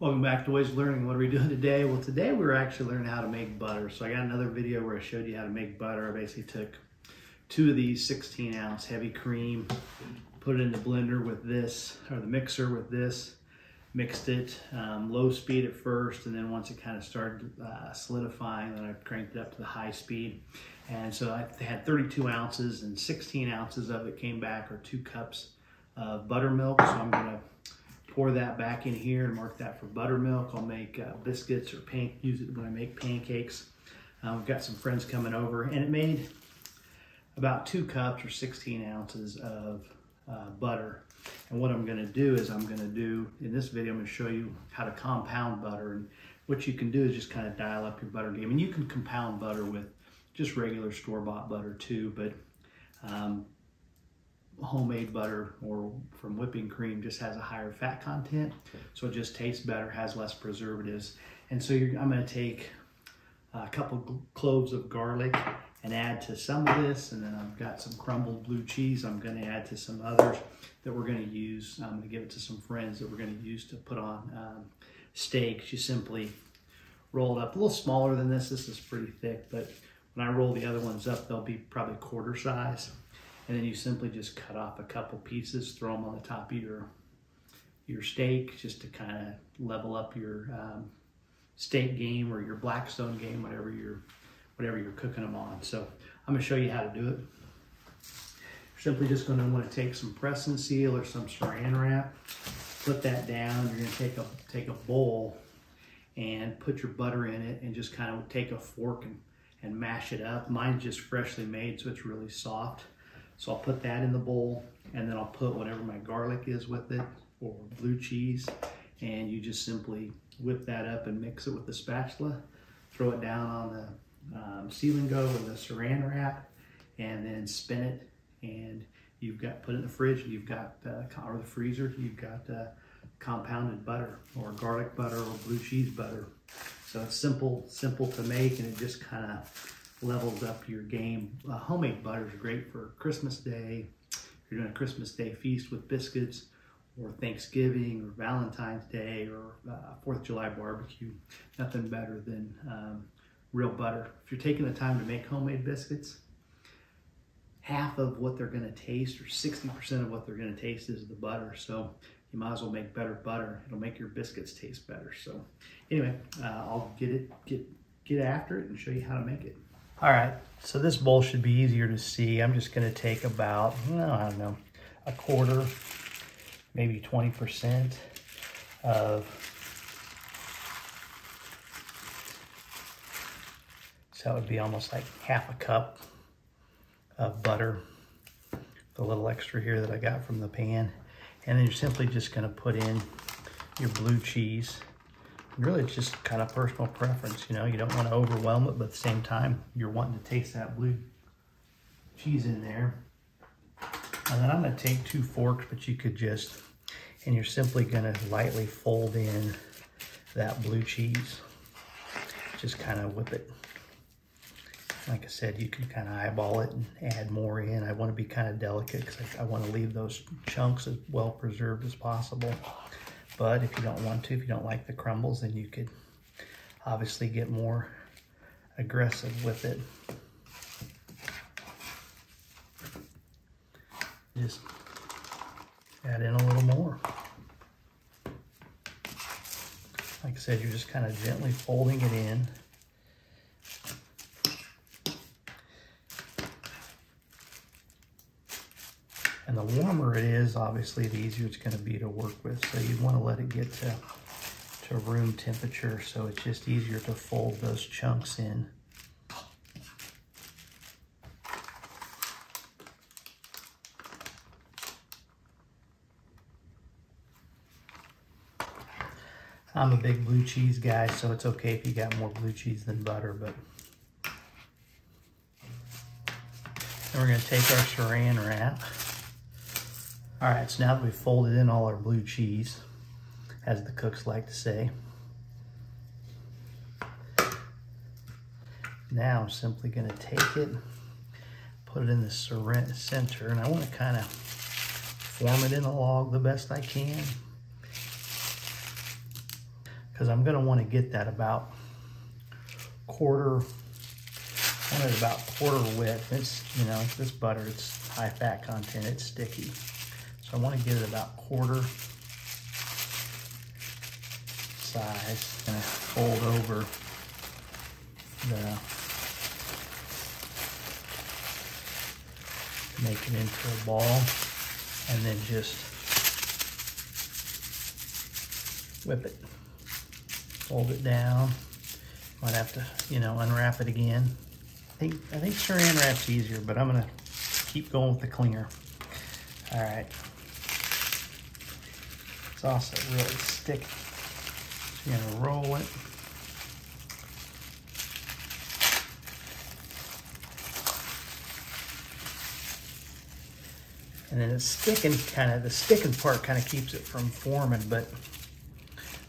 Welcome back to Ways of Learning. What are we doing today? Well, today we're actually learning how to make butter. So I got another video where I showed you how to make butter. I basically took 2 of these 16-ounce heavy cream, put it in the blender with this, or the mixer with this, mixed it low speed at first, and then once it kind of started solidifying, then I cranked it up to the high speed. And so I had 32 ounces and 16 ounces of it came back, or 2 cups of buttermilk. So I'm gonna pour that back in here and mark that for buttermilk. I'll make biscuits or use it when I make pancakes. We've got some friends coming over, and it made about 2 cups or 16 ounces of butter. And what I'm gonna do is in this video, I'm gonna show you how to compound butter. And what you can do is just kind of dial up your butter game. And you can compound butter with just regular store-bought butter too, but homemade butter or from whipping cream just has a higher fat content, so it just tastes better, has less preservatives. And so I'm going to take a couple cloves of garlic and add to some of this, and then I've got some crumbled blue cheese I'm going to add to some others that we're going to use. I'm going to give it to some friends that we're going to use to put on steaks. You simply roll it up a little smaller than this. This is pretty thick, but when I roll the other ones up, they'll be probably quarter size. And then you simply just cut off a couple pieces, throw them on the top of your steak, just to kind of level up your steak game or your Blackstone game, whatever you're cooking them on. So I'm gonna show you how to do it. You're simply just gonna want to take some press and seal or some saran wrap, put that down. You're gonna take a bowl and put your butter in it, and just kind of take a fork and mash it up. Mine's just freshly made, so it's really soft. So I'll put that in the bowl, and then I'll put whatever my garlic is with it, or blue cheese, and you just simply whip that up and mix it with the spatula, throw it down on the sealing go with a saran wrap, and then spin it, and put it in the fridge, and you've got, or the freezer, you've got compounded butter, or garlic butter, or blue cheese butter. So it's simple to make, and it just kind of levels up your game. Homemade butter is great for Christmas Day. If you're doing a Christmas Day feast with biscuits, or Thanksgiving, or Valentine's Day, or 4th of July barbecue. Nothing better than real butter. If you're taking the time to make homemade biscuits, half of what they're gonna taste, or 60% of what they're gonna taste, is the butter. So you might as well make better butter. It'll make your biscuits taste better. So anyway, I'll get after it and show you how to make it. All right, so this bowl should be easier to see. I'm just gonna take about, I don't know, a quarter, maybe 20% of, so it would be almost like half a cup of butter, the little extra here that I got from the pan. And then you're simply just gonna put in your blue cheese. Really, it's just kind of personal preference, you know. You don't want to overwhelm it, but at the same time, you're wanting to taste that blue cheese in there. And then I'm going to take 2 forks, but you could just, and you're simply going to lightly fold in that blue cheese. Just kind of whip it. Like I said, you can kind of eyeball it and add more in. I want to be kind of delicate because I want to leave those chunks as well preserved as possible. But if you don't want to, if you don't like the crumbles, then you could obviously get more aggressive with it. Just add in a little more. Like I said, you're just kind of gently folding it in. And the warmer it is, obviously, the easier it's going to be to work with. So you want to let it get to room temperature, so it's just easier to fold those chunks in. I'm a big blue cheese guy, so it's okay if you got more blue cheese than butter, but then we're going to take our saran wrap. All right, so now that we've folded in all our blue cheese, as the cooks like to say, now I'm simply gonna take it, put it in the center, and I wanna kind of form it in a log the best I can. because I'm going to want to get that about quarter width. It's, you know, this butter, it's high fat content, it's sticky. So I want to get it about quarter size. I'm going to fold over make it into a ball, and then just whip it. Fold it down. Might have to, you know, unwrap it again. I think saran wrap's easier, but I'm gonna keep going with the clinger. All right. It's also really sticky. So you're gonna roll it. And then it's sticking, the sticking part kind of keeps it from forming, but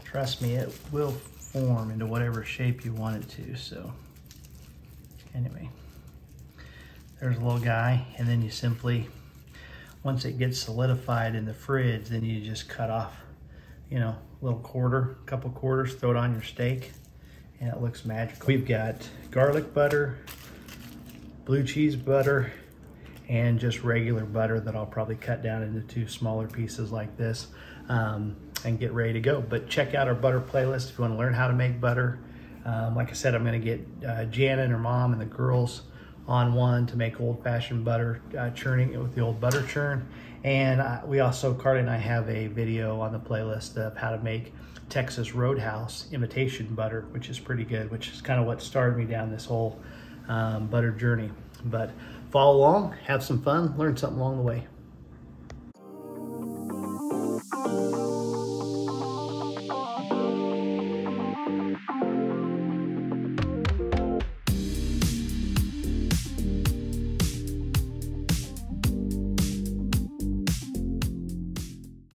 trust me, it will form into whatever shape you want it to. So anyway, there's a little guy, and then you simply, once it gets solidified in the fridge, then you just cut off, you know, a little quarter, a couple quarters, throw it on your steak, and it looks magical. We've got garlic butter, blue cheese butter, and just regular butter that I'll probably cut down into 2 smaller pieces like this, and get ready to go. But check out our butter playlist if you want to learn how to make butter. Like I said, I'm going to get Jana and her mom and the girls on one to make old-fashioned butter, churning it with the old butter churn. And we also, Carly and I, have a video on the playlist of how to make Texas Roadhouse imitation butter, which is pretty good, which is kind of what started me down this whole butter journey. But follow along, have some fun, learn something along the way.